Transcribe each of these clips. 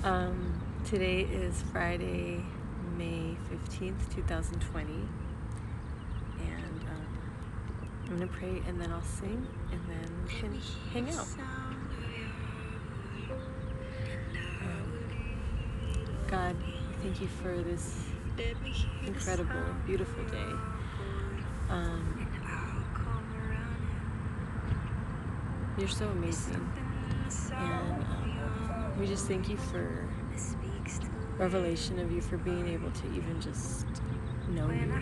Today is Friday, May 15th, 2020, and I'm going to pray and then I'll sing and then we can hang out. God, thank you for this incredible, beautiful day. You're so amazing, and we just thank you for revelation of you, for being able to even just know you,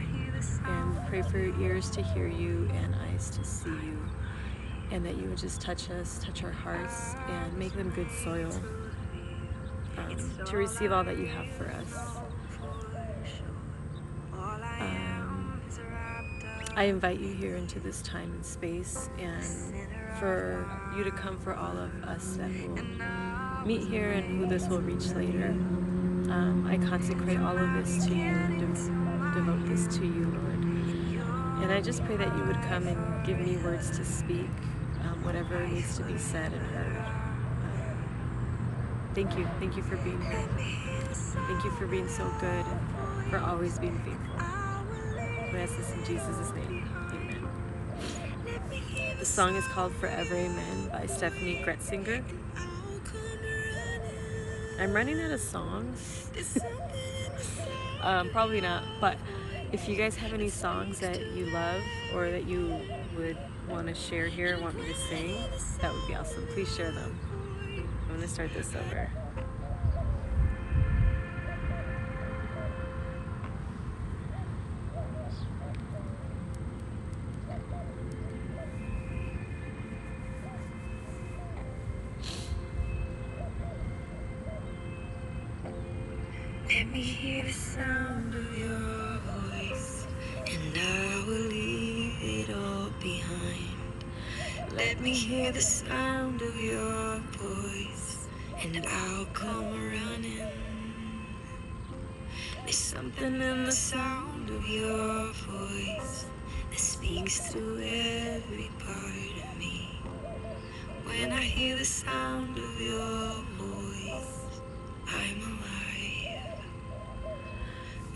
and pray for ears to hear you and eyes to see you, and that you would just touch us, touch our hearts, and make them good soil to receive all that you have for us. I invite you here into this time and space, and for you to come for all of us that will meet here and who this will reach later. I consecrate all of this to you and devote this to you, Lord. And I just pray that you would come and give me words to speak, whatever needs to be said and heard. Thank you. Thank you for being here. Thank you for being so good and for always being faithful. I ask this in Jesus' name. Amen. The song is called Forever Amen by Stephanie Gretzinger. I'm running out of songs. Probably not, but if you guys have any songs that you love or that you would want to share here and want me to sing, that would be awesome. Please share them. I'm going to start this over. Let me hear the sound of your voice, and I will leave it all behind. Let me hear the sound of your voice, and I'll come running. There's something in the sound of your voice that speaks to every part of me. When I hear the sound of your voice, I'm alive.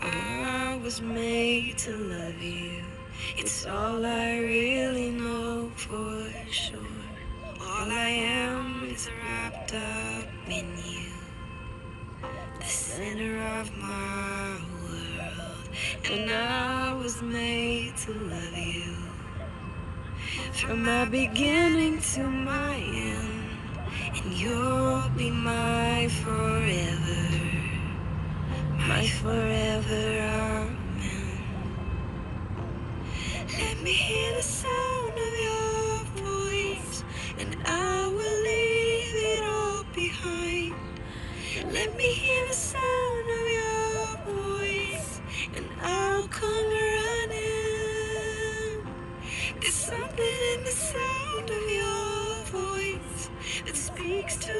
I was made to love you. It's all I really know for sure. All I am is wrapped up in you, the center of my world. And I was made to love you, from my beginning to my end. And you'll be my forever, my forever, amen. Let me hear the sound of your voice, and I will leave it all behind. Let me hear the sound of your voice, and I'll come running. There's something in the sound of your voice that speaks to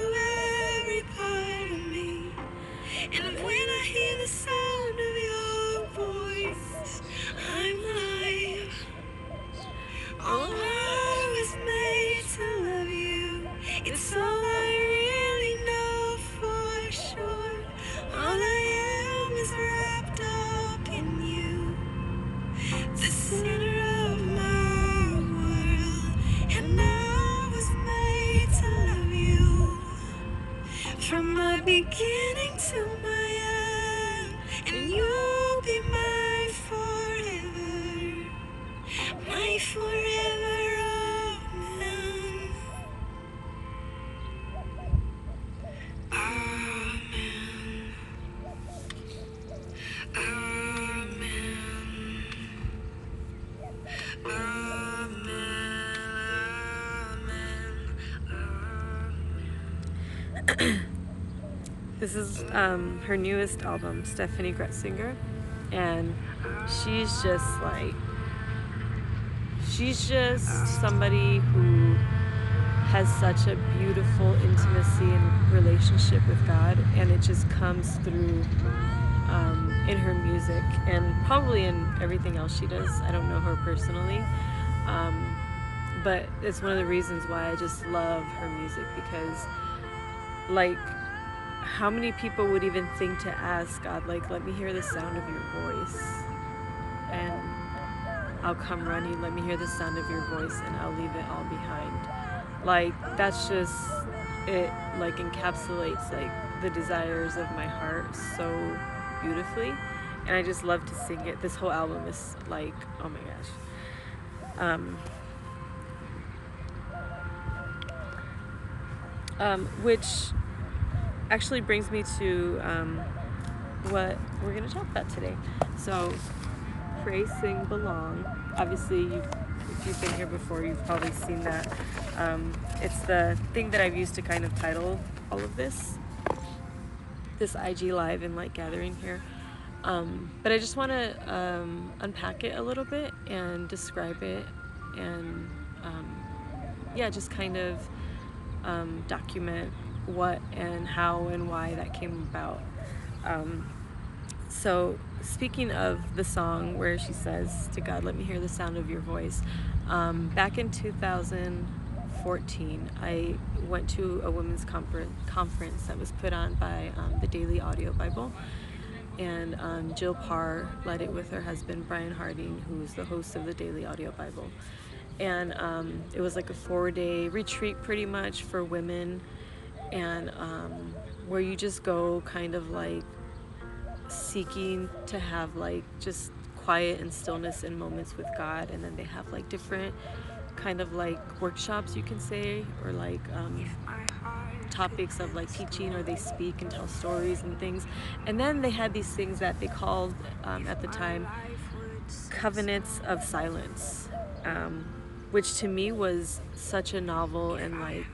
every part of me. And when I hear the sound of your voice, I'm alive. Oh, I was made to love you. It's all I really know for sure. All I am is wrapped up in you, the center of my world. And I was made to love you, from my beginning to my end. And you'll be my forever, my forever, amen. Amen. Amen. Amen. This is her newest album, Stephanie Gretzinger, and she's just somebody who has such a beautiful intimacy and relationship with God, and it just comes through in her music and probably in everything else she does. I don't know her personally, but it's one of the reasons why I just love her music, because like how many people would even think to ask God, like, let me hear the sound of your voice, and I'll come running, let me hear the sound of your voice, and I'll leave it all behind. Like, that's just, it like encapsulates like the desires of my heart so beautifully, and I just love to sing it. This whole album is like, oh my gosh. Which actually brings me to what we're going to talk about today. So, pray, sing, belong. Obviously, if you've been here before, you've probably seen that. It's the thing that I've used to kind of title all of this IG Live and like gathering here. But I just want to unpack it a little bit and describe it, and just kind of document what and how and why that came about. So speaking of the song where she says to God, let me hear the sound of your voice, back in 2014 I went to a women's conference that was put on by the Daily Audio Bible, and Jill Parr led it with her husband Brian Harding, who's the host of the Daily Audio Bible. And it was like a 4-day retreat pretty much for women, and where you just go kind of like seeking to have like just quiet and stillness and moments with God. And then they have like different kind of like workshops, you can say, or like topics of like teaching, or they speak and tell stories and things. And then they had these things that they called at the time covenants of silence, which to me was such a novel and like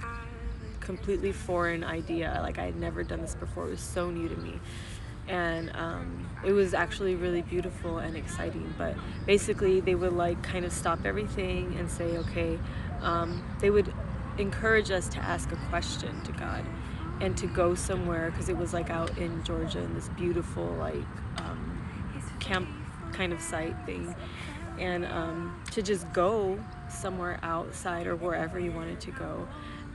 completely foreign idea. Like I had never done this before. It was so new to me, and it was actually really beautiful and exciting. But basically they would like kind of stop everything and say, okay, they would encourage us to ask a question to God and to go somewhere, because it was like out in Georgia in this beautiful like camp kind of site thing, and to just go somewhere outside or wherever you wanted to go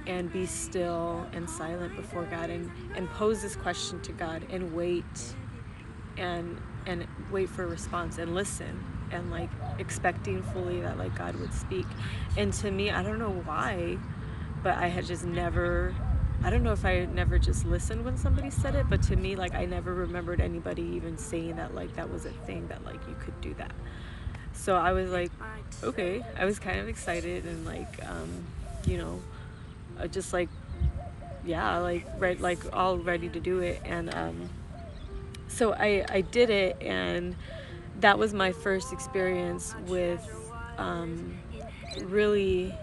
and be still and silent before God, and pose this question to God and wait and wait for a response and listen, and like expecting fully that like God would speak. And to me, I don't know why, but I had just never, I don't know if I had never just listened when somebody said it, but to me, like I never remembered anybody even saying that like that was a thing, that like you could do that. So I was like, okay, I was kind of excited and like just like, yeah, like right, like all ready to do it. And so I did it, and that was my first experience with really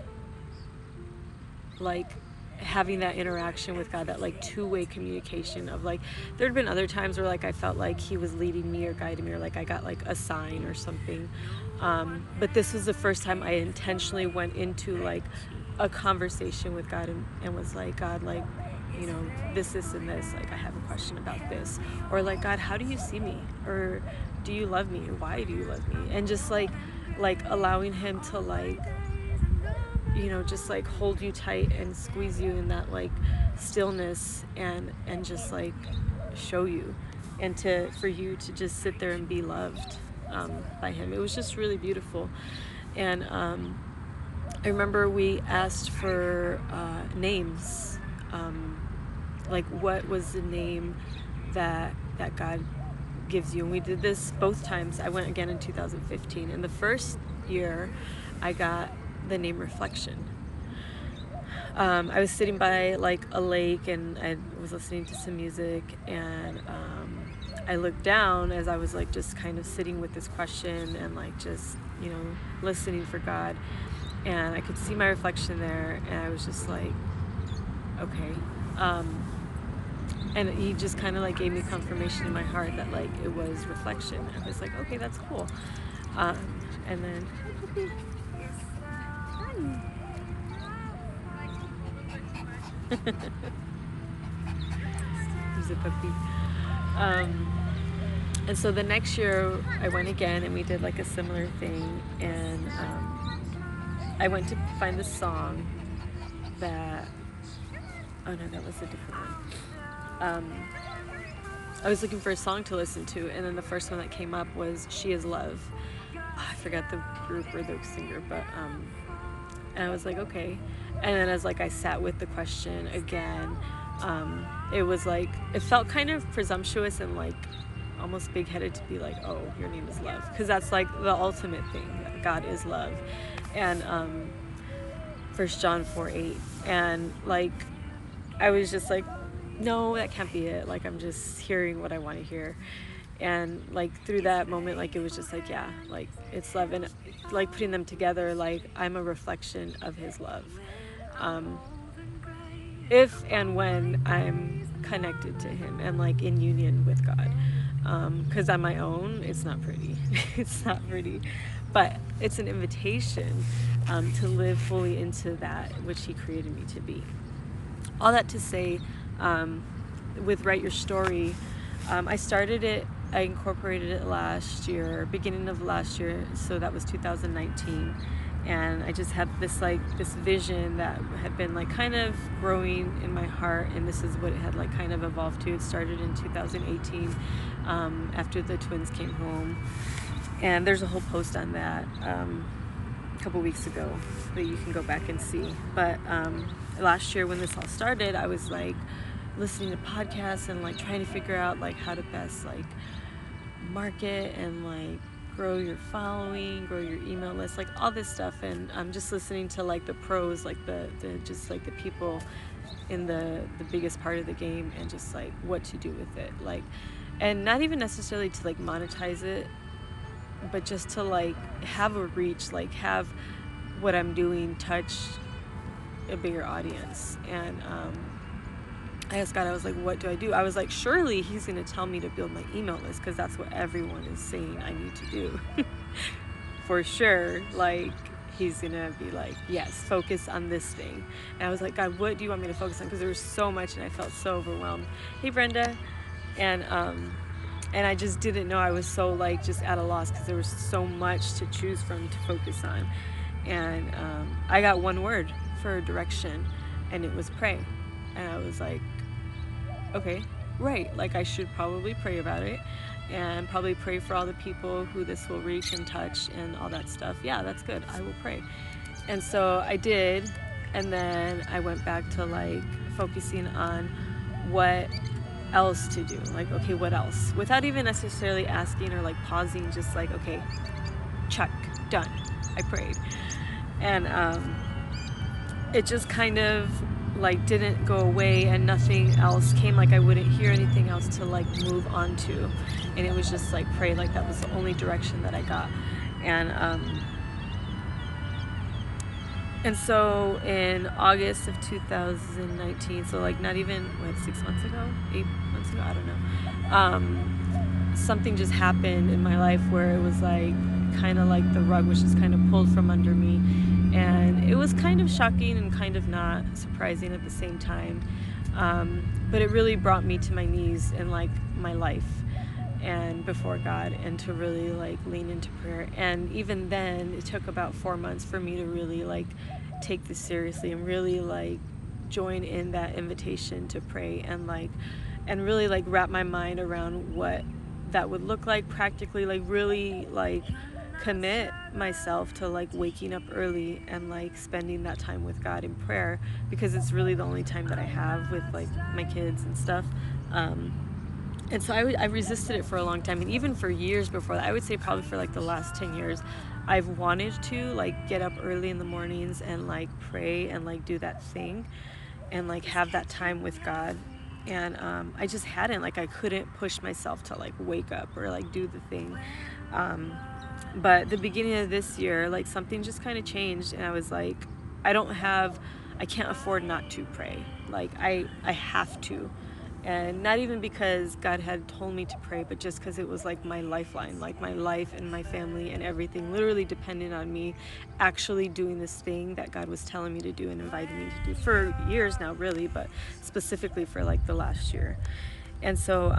like having that interaction with God, that like two-way communication of like, there had been other times where like I felt like he was leading me or guiding me, or like I got like a sign or something, but this was the first time I intentionally went into like a conversation with God, and was like, God, like, this and this, like I have a question about this, or like, God, how do you see me, or do you love me, why do you love me, and just like allowing him to like just like hold you tight and squeeze you in that like stillness, and just like show you, and for you to just sit there and be loved by him. It was just really beautiful. And I remember we asked for names, like what was the name that God gives you. And we did this both times. I went again in 2015. In the first year, I got the name Reflection. I was sitting by like a lake, and I was listening to some music, and I looked down as I was like just kind of sitting with this question and like just listening for God, and I could see my reflection there, and I was just like, okay. And he just kind of like gave me confirmation in my heart that like it was reflection. I was like, okay, that's cool. And then he's a puppy. And so the next year I went again, and we did like a similar thing, and I went to find the song that, oh no, that was a different one. I was looking for a song to listen to, and then the first one that came up was She Is Love. I forgot the group or the singer, but and I was like, okay. And then as like I sat with the question again, it was like, it felt kind of presumptuous and like almost big-headed to be like, oh, your name is love, because that's like the ultimate thing. God is love. And 1 John 4:8, and like I was just like, no, that can't be it. Like, I'm just hearing what I want to hear. And like through that moment, like it was just like, yeah, like it's love. And like putting them together, like I'm a reflection of his love, if and when I'm connected to him and like in union with God. Because on my own, it's not pretty. It's not pretty, but it's an invitation to live fully into that which he created me to be. All that to say, with Write Your Story, I started it, I incorporated it last year, beginning of last year, so that was 2019. And I just had this vision that had been like kind of growing in my heart, and this is what it had like kind of evolved to. It started in 2018, after the twins came home, and there's a whole post on that a couple weeks ago that you can go back and see. But last year when this all started, I was like listening to podcasts and like trying to figure out like how to best like market and like grow your following, grow your email list, like all this stuff. And I'm just listening to like the pros, like the just like the people in the biggest part of the game, and just like what to do with it, like, and not even necessarily to like monetize it, but just to like have a reach, like have what I'm doing touch a bigger audience. And I asked God, I was like, what do I do? I was like, surely he's going to tell me to build my email list, because that's what everyone is saying I need to do. For sure. Like, he's going to be like, yes, focus on this thing. And I was like, God, what do you want me to focus on? Because there was so much, and I felt so overwhelmed. Hey, Brenda. And I just didn't know. I was so like just at a loss, because there was so much to choose from to focus on. And I got one word for direction, and it was pray. And I was like, okay, right, like I should probably pray about it, and probably pray for all the people who this will reach and touch and all that stuff. Yeah, that's good, I will pray. And so I did, and then I went back to like focusing on what else to do, like, okay, what else, without even necessarily asking or like pausing, just like, okay, check, done, I prayed. And it just kind of like didn't go away, and nothing else came, like I wouldn't hear anything else to like move on to, and it was just like pray, like that was the only direction that I got. And so in August of 2019, so like not even 6 months ago, 8 months ago, I don't know, something just happened in my life where it was like kind of like the rug was just kind of pulled from under me. And it was kind of shocking and kind of not surprising at the same time. But it really brought me to my knees in like my life and before God, and to really like lean into prayer. And even then, it took about 4 months for me to really like take this seriously and really like join in that invitation to pray, and really like wrap my mind around what that would look like practically, like really like commit myself to like waking up early and like spending that time with God in prayer, because it's really the only time that I have with like my kids and stuff. And so I resisted it for a long time, and even for years before that, I would say probably for like the last 10 years, I've wanted to like get up early in the mornings and like pray and like do that thing and like have that time with God. And I just hadn't, like I couldn't push myself to like wake up or like do the thing. But the beginning of this year, like something just kind of changed, and I was like, I can't afford not to pray. Like I have to. And not even because God had told me to pray, but just because it was like my lifeline, like my life and my family and everything literally depended on me actually doing this thing that God was telling me to do and inviting me to do for years now, really, but specifically for like the last year. And so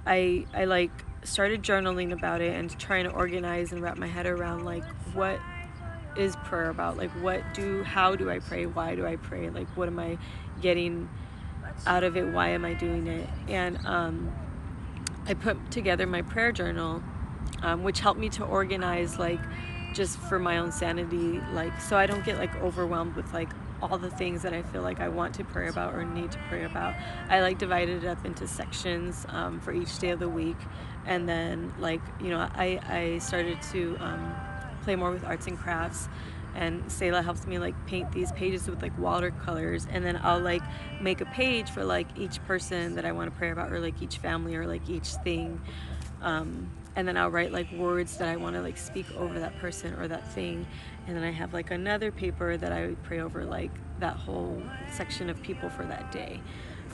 I like started journaling about it and trying to organize and wrap my head around like what is prayer about, like how do I pray, why do I pray, like what am I getting out of it, why am I doing it? And I put together my prayer journal, which helped me to organize, like, just for my own sanity, like, so I don't get like overwhelmed with like all the things that I feel like I want to pray about or need to pray about. I like divided it up into sections for each day of the week. And then, like, you know, I started to play more with arts and crafts, and Selah helps me like paint these pages with like watercolors, and then I'll like make a page for like each person that I want to pray about, or like each family, or like each thing. And then I'll write like words that I want to like speak over that person or that thing. And then I have like another paper that I would pray over like that whole section of people for that day.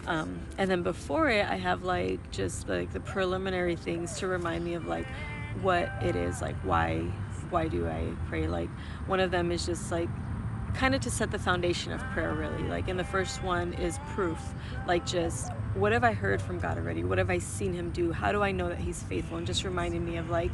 And then before it, I have like just like the preliminary things to remind me of like what it is, like why do I pray. Like one of them is just like kind of to set the foundation of prayer, really. Like, and the first one is proof, like just what have I heard from God already, what have I seen him do, how do I know that he's faithful, and just reminding me of like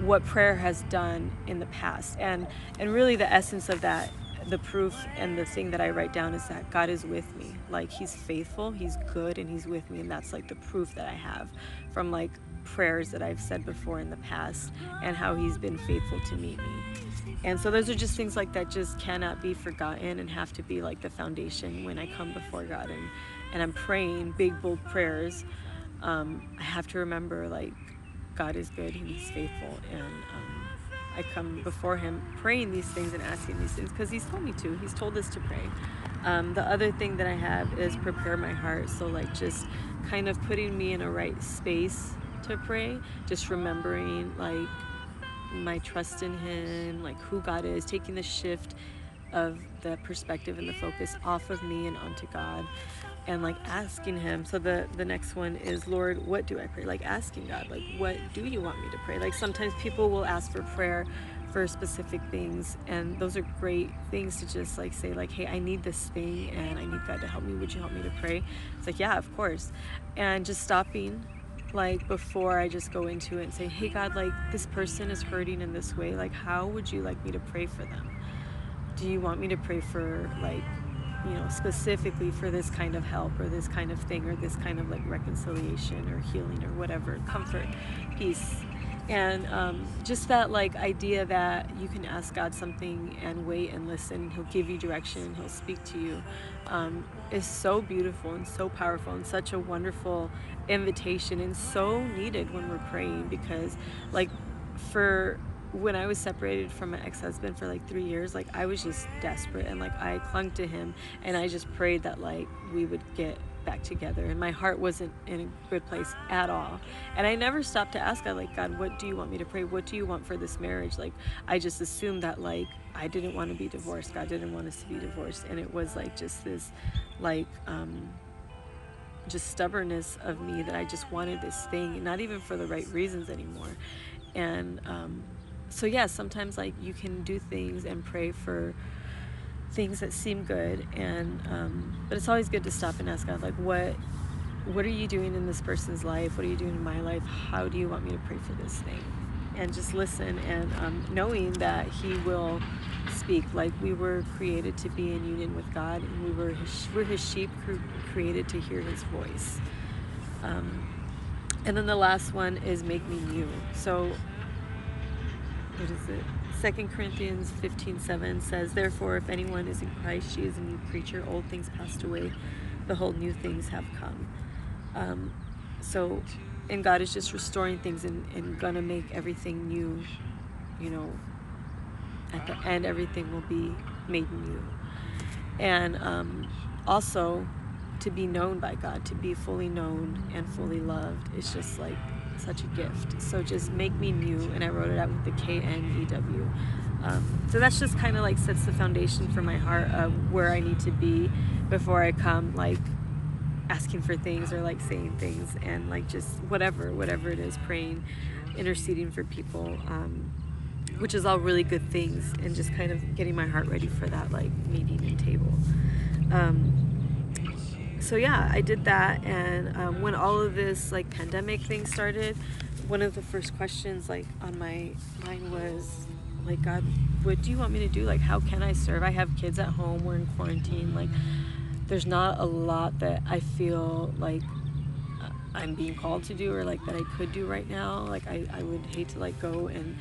what prayer has done in the past. And really the essence of that, the proof and the thing that I write down, is that God is with me. Like he's faithful, he's good, and he's with me. And that's like the proof that I have from like prayers that I've said before in the past, and how he's been faithful to meet me. And so those are just things like that just cannot be forgotten, and have to be like the foundation when I come before God and I'm praying big, bold prayers. I have to remember like God is good and he's faithful, and I come before him praying these things and asking these things because he's told me to. He's told us to pray. The other thing that I have is prepare my heart. So like just kind of putting me in a right space to pray, just remembering like my trust in him, like who God is, taking the shift of the perspective and the focus off of me and onto God, and like asking him. So the next one is, Lord, what do I pray? Like asking God, like, what do you want me to pray? Like sometimes people will ask for prayer for specific things, and those are great things to just like say like, hey, I need this thing and I need God to help me, would you help me to pray? It's like, yeah, of course. And just stopping like before I just go into it and say, hey God, like this person is hurting in this way, like how would you like me to pray for them? Do you want me to pray for like, you know, specifically for this kind of help or this kind of thing or this kind of like reconciliation or healing or whatever, comfort, peace? And just that like idea that you can ask God something and wait and listen, he'll give you direction, he'll speak to you, is so beautiful and so powerful and such a wonderful invitation, and so needed when we're praying. Because like for when I was separated from my ex-husband for like 3 years, like I was just desperate, and like I clung to him, and I just prayed that like we would get back together, and my heart wasn't in a good place at all. And I never stopped to ask God, like, God, what do you want me to pray? What do you want for this marriage? Like I just assumed that like I didn't want to be divorced, God didn't want us to be divorced. And it was like just this like just stubbornness of me that I just wanted this thing, not even for the right reasons anymore. And so yeah, sometimes like you can do things and pray for things that seem good, and but it's always good to stop and ask God, like, what are you doing in this person's life? What are you doing in my life? How do you want me to pray for this thing? And just listen, and knowing that he will speak. Like we were created to be in union with God, and we're his sheep created to hear his voice. And then the last one is make me new. So what is it? 2 Corinthians 15:7 says, therefore, if anyone is in Christ, she is a new creature. Old things passed away. Behold, new things have come. And God is just restoring things and gonna make everything new. You know, at the end, everything will be made new. And also, to be known by God, to be fully known and fully loved, is just like such a gift. So just make me new, and I wrote it out with the KNEW. So that's just kind of like sets the foundation for my heart of where I need to be before I come like asking for things or like saying things, and like just whatever it is, praying, interceding for people, which is all really good things, and just kind of getting my heart ready for that like meeting and table. So yeah, I did that. And when all of this like pandemic thing started, one of the first questions like on my mind was like, God, what do you want me to do? Like, how can I serve? I have kids at home, we're in quarantine, like there's not a lot that I feel like I'm being called to do, or like that I could do right now. Like I would hate to like go and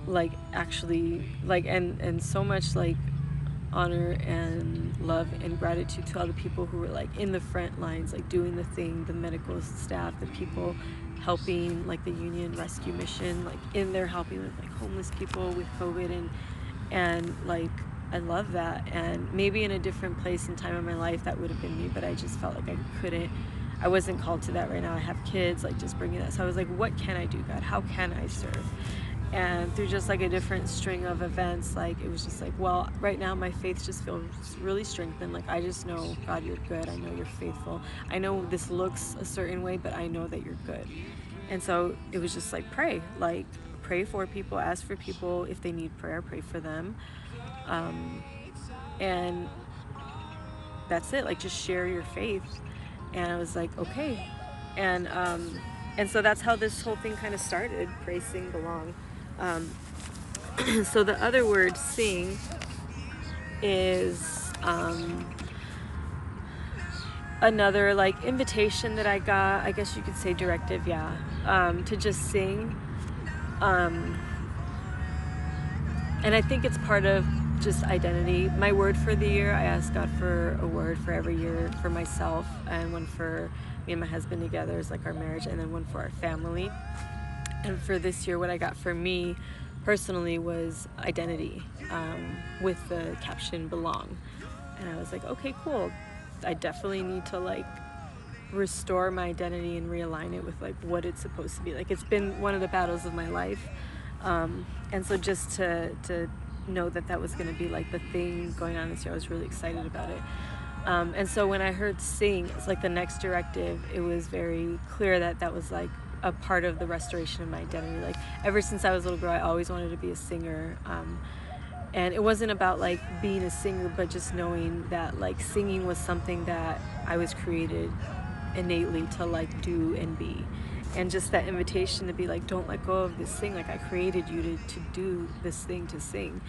like actually like and so much like honor and love and gratitude to all the people who were like in the front lines, like doing the thing, the medical staff, the people helping like the union rescue mission, like in there helping with like homeless people with COVID, and like I love that. And maybe in a different place and time in my life that would have been me, but I just felt like I wasn't called to that right now. I have kids, like just bringing that. So I was like, what can I do, God? How can I serve? And through just like a different string of events, like it was just like, well, right now my faith just feels really strengthened. Like I just know, God, you're good. I know you're faithful. I know this looks a certain way, but I know that you're good. And so it was just like pray for people, ask for people if they need prayer, pray for them. And that's it. Like just share your faith. And I was like, okay. And so that's how this whole thing kind of started. Pray, sing, belong. So the other word, sing, is another like invitation that I got. I guess you could say directive, yeah, to just sing. And I think it's part of just identity. My word for the year, I asked God for a word for every year for myself, and one for me and my husband together is like our marriage, and then one for our family. And for this year, what I got for me personally was identity, with the caption belong. And I was like, okay, cool. I definitely need to like restore my identity and realign it with like what it's supposed to be. Like it's been one of the battles of my life. And so just to know that that was going to be like the thing going on this year, I was really excited about it. And so when I heard sing, it's like the next directive, it was very clear that that was like a part of the restoration of my identity. Like ever since I was a little girl, I always wanted to be a singer. And it wasn't about like being a singer, but just knowing that like singing was something that I was created innately to like do and be. And just that invitation to be like, don't let go of this thing. Like I created you to do this thing, to sing.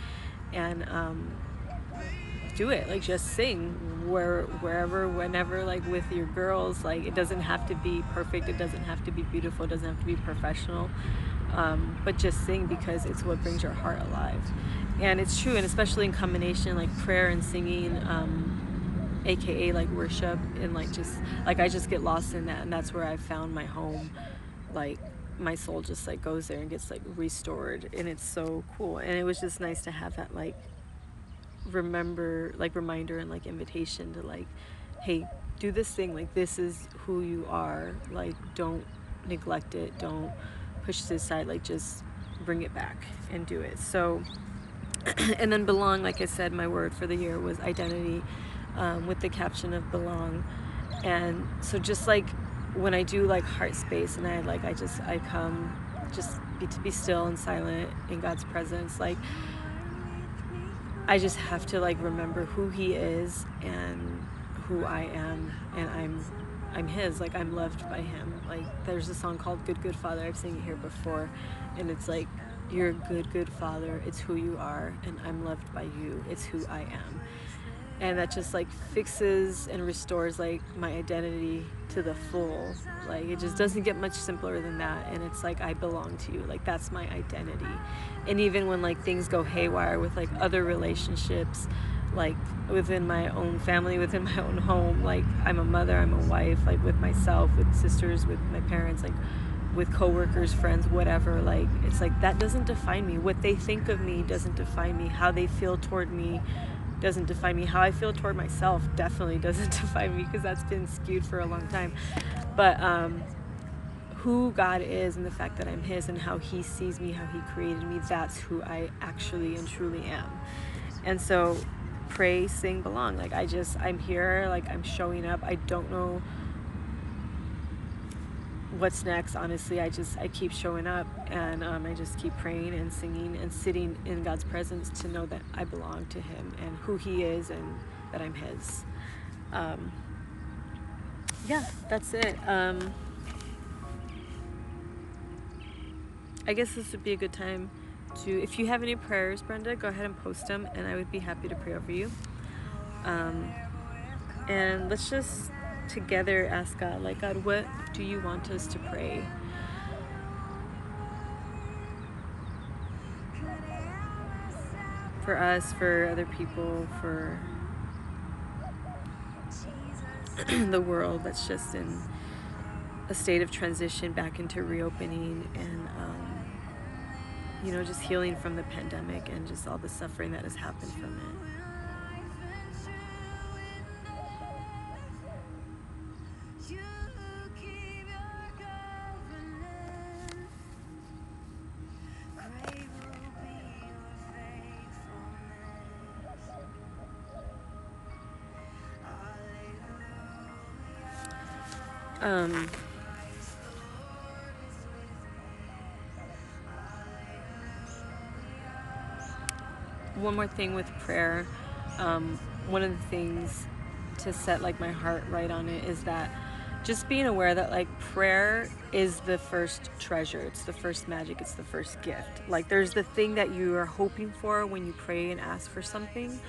And do it, like just sing wherever, whenever, like with your girls. Like it doesn't have to be perfect, it doesn't have to be beautiful, it doesn't have to be professional, but just sing because it's what brings your heart alive. And it's true, and especially in combination like prayer and singing, aka like worship, and like just like I just get lost in that, and that's where I found my home. Like my soul just like goes there and gets like restored, and it's so cool. And it was just nice to have that like reminder and like invitation to like, hey, do this thing, like this is who you are, like don't neglect it, don't push it aside, like just bring it back and do it. So and then belong, like I said, my word for the year was identity, with the caption of belong. And so just like when I do like heart space, and I come just to be still and silent in God's presence, like I just have to like remember who he is and who I am, and I'm his. Like I'm loved by him. Like there's a song called Good Good Father, I've seen it here before, and it's like, you're a good father, it's who you are, and I'm loved by you, it's who I am. And that just like fixes and restores like my identity to the full. Like it just doesn't get much simpler than that. And it's like, I belong to you, like that's my identity. And even when like things go haywire with like other relationships, like within my own family, within my own home, like I'm a mother, I'm a wife, like with myself, with sisters, with my parents, like with coworkers, friends, whatever, like it's like that doesn't define me. What they think of me doesn't define me. How they feel toward me doesn't define me. How I feel toward myself definitely doesn't define me, because that's been skewed for a long time. But who God is, and the fact that I'm his, and how he sees me, how he created me, that's who I actually and truly am. And so pray, sing, belong. Like I'm here, like I'm showing up. I don't know what's next, honestly. I keep showing up, and I just keep praying and singing and sitting in God's presence to know that I belong to him and who he is, and that I'm his. Yeah, that's it. I guess this would be a good time to, if you have any prayers, Brenda, go ahead and post them, and I would be happy to pray over you. And let's just together ask God, like, God, what do you want us to pray? For us, for other people, for the world that's just in a state of transition back into reopening and, just healing from the pandemic and just all the suffering that has happened from it. One more thing with prayer, one of the things to set like my heart right on it is that just being aware that like prayer is the first treasure, it's the first magic, it's the first gift. Like there's the thing that you are hoping for when you pray and ask for something,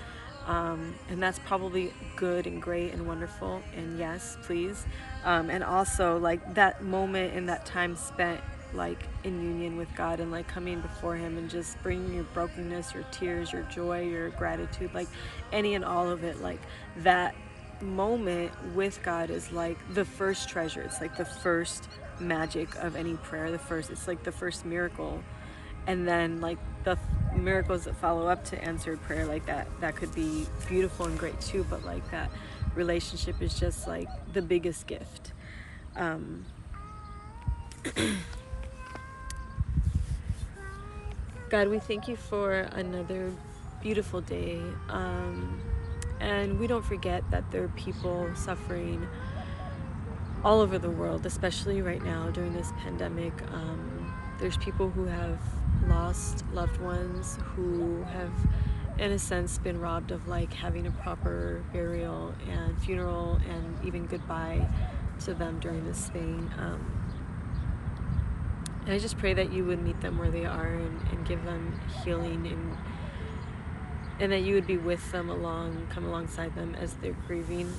and that's probably good and great and wonderful, and yes, please, and also like that moment and that time spent like in union with God and like coming before him and just bringing your brokenness, your tears, your joy, your gratitude, like any and all of it, like that moment with God is like the first treasure. It's like the first magic of any prayer. It's like the first miracle. And then like the miracles that follow up to answered prayer, like that could be beautiful and great too, but like that relationship is just like the biggest gift. God, we thank you for another beautiful day. And we don't forget that there are people suffering all over the world, especially right now during this pandemic. There's people who have lost loved ones, who have, in a sense, been robbed of like having a proper burial and funeral and even goodbye to them during this thing. And I just pray that you would meet them where they are and give them healing and that you would be with them come alongside them as they're grieving.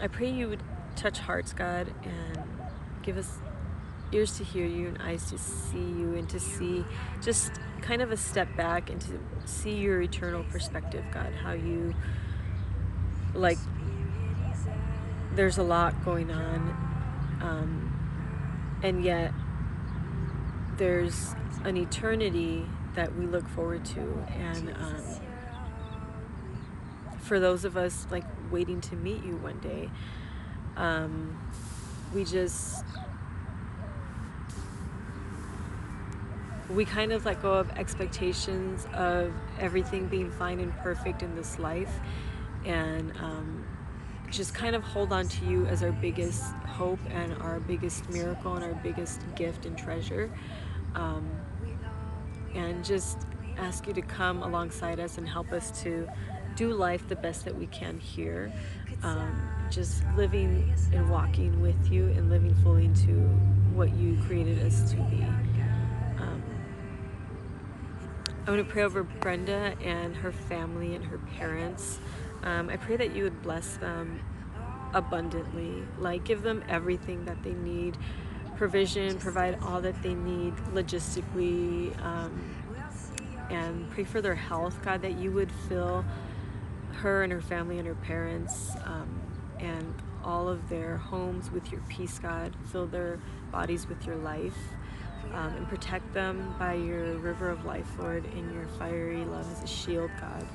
I pray you would touch hearts, God, and give us ears to hear you and eyes to see you and to see just kind of a step back and to see your eternal perspective, God, how you, like, there's a lot going on, and yet there's an eternity that we look forward to, and for those of us like waiting to meet you one day, we kind of let go of expectations of everything being fine and perfect in this life, and just kind of hold on to you as our biggest hope and our biggest miracle and our biggest gift and treasure, and just ask you to come alongside us and help us to do life the best that we can here, just living and walking with you and living fully into what you created us to be. I'm going to pray over Brenda and her family and her parents. I pray that you would bless them abundantly, like give them everything that they need, provision, provide all that they need logistically, and pray for their health, God, that you would fill her and her family and her parents, and all of their homes with your peace, God. Fill their bodies with your life, and protect them by your river of life, Lord, in your fiery love as a shield, God.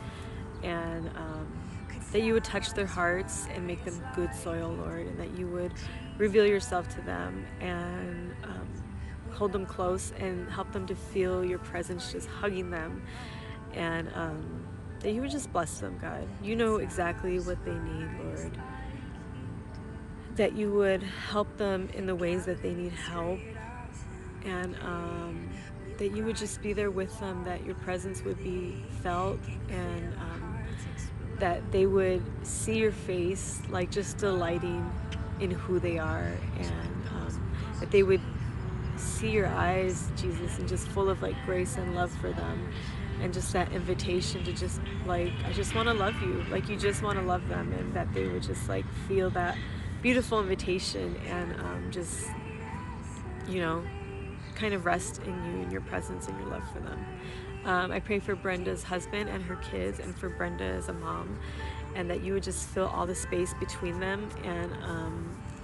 And that you would touch their hearts and make them good soil, Lord, and that you would reveal yourself to them and hold them close and help them to feel your presence just hugging them, and that you would just bless them, God. You know exactly what they need, Lord. That you would help them in the ways that they need help, and that you would just be there with them, that your presence would be felt, and that they would see your face, like just delighting in who they are, and that they would see your eyes, Jesus, and just full of like grace and love for them, and just that invitation to just like, I just want to love you, like you just want to love them, and that they would just like feel that beautiful invitation and just, you know, kind of rest in you, in your presence and your love for them. I pray for Brenda's husband and her kids, and for Brenda as a mom, and that you would just fill all the space between them and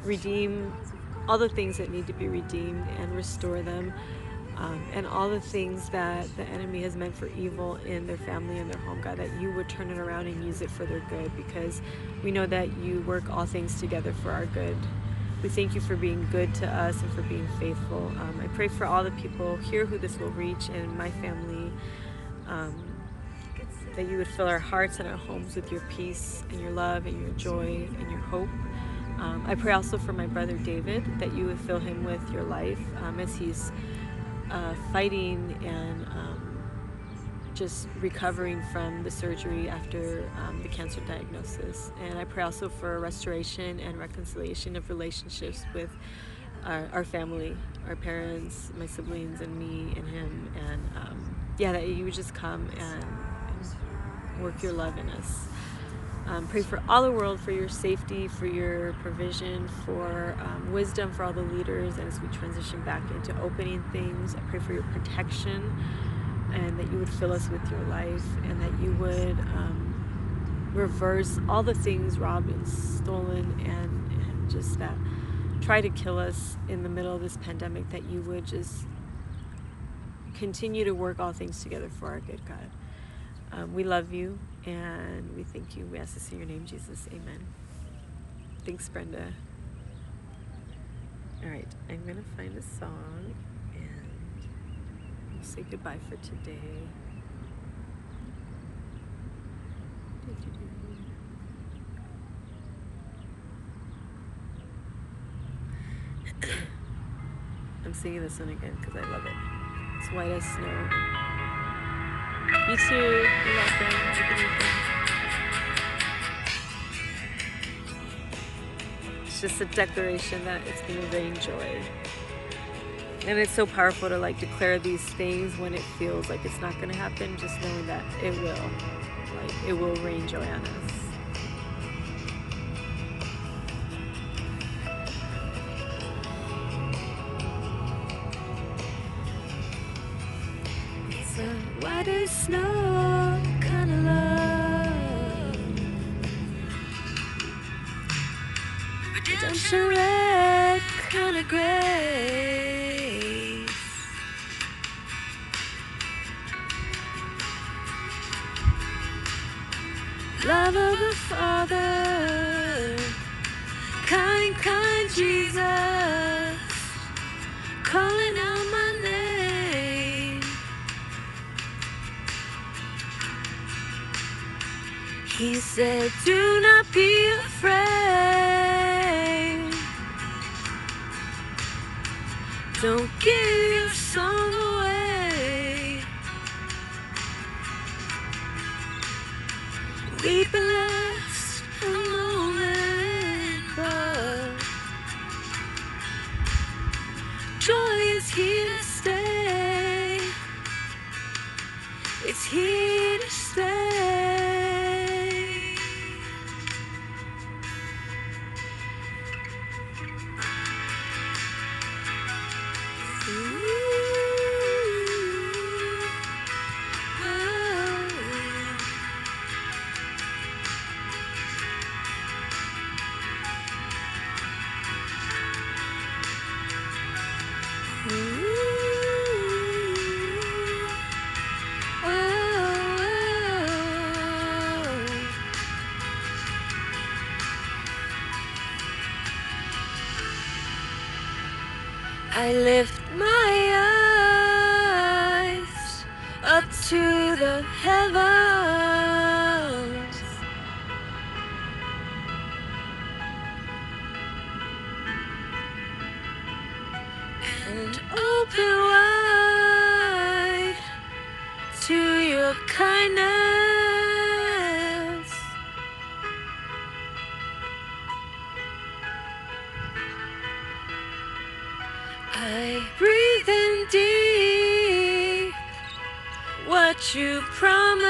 redeem all the things that need to be redeemed and restore them, and all the things that the enemy has meant for evil in their family and their home, God, that you would turn it around and use it for their good, because we know that you work all things together for our good. We thank you for being good to us and for being faithful. I pray for all the people here who this will reach, and my family, that you would fill our hearts and our homes with your peace and your love and your joy and your hope. I pray also for my brother David, that you would fill him with your life as he's fighting and just recovering from the surgery after the cancer diagnosis. And I pray also for restoration and reconciliation of relationships with our family, our parents, my siblings, and me and him. And yeah, that you would just come and work your love in us. Pray for all the world, for your safety, for your provision, for wisdom for all the leaders, and as we transition back into opening things, I pray for your protection, and that you would fill us with your life, and that you would reverse all the things robbed and stolen and just that try to kill us in the middle of this pandemic, that you would just continue to work all things together for our good, God. We love you, and we thank you. We ask this in your name, Jesus. Amen. Thanks, Brenda. All right, I'm going to find a song, and we'll say goodbye for today. I'm singing this one again because I love it. It's White as Snow. You too. You're welcome. It's just a declaration that it's going to rain joy. And it's so powerful to like declare these things when it feels like it's not going to happen, just knowing that it will. Like, it will rain joy on us. It's a white as snow kind of love, redemption red kind of grace, love of the Father, kind Jesus, calling out my name. He said, do not be afraid. Don't give your song away. Weep and last a moment, but joy is here to stay. It's here to stay. I lift my eyes up to the heavens, and open wide to your kindness. I breathe in deep what what you promised.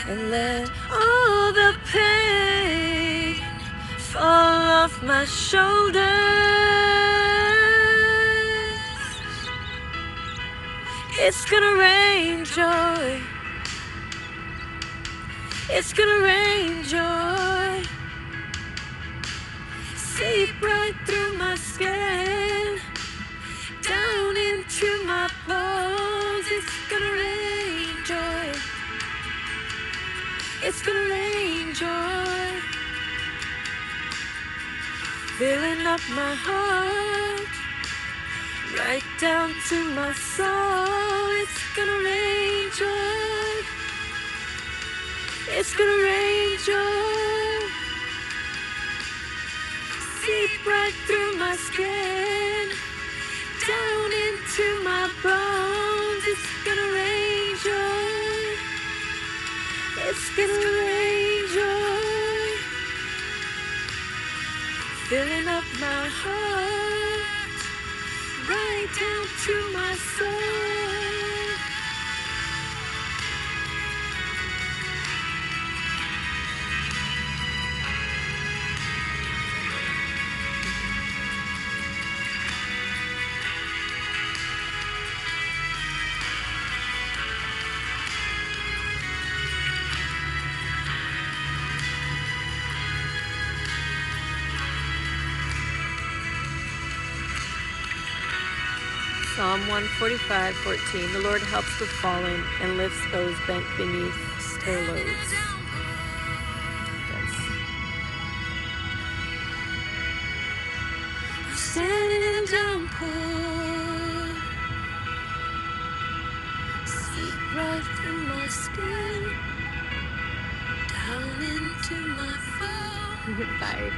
And let all the pain fall off my shoulders. It's gonna rain joy. It's gonna rain joy. Seep right through my skin, down into my bones. It's gonna rain joy. It's gonna rain joy. Filling up my heart, right down to my soul. It's gonna rain joy. It's gonna rain joy. Seep right through my skin, down into my bones. It's gonna rain joy. It's gonna rain joy. Filling up my heart, right down to my soul. Psalm 145:14. The Lord helps the fallen and lifts those bent beneath their loads. Yes. I'm standing in a downpour. Seep right through my skin, down into my phone. Bye.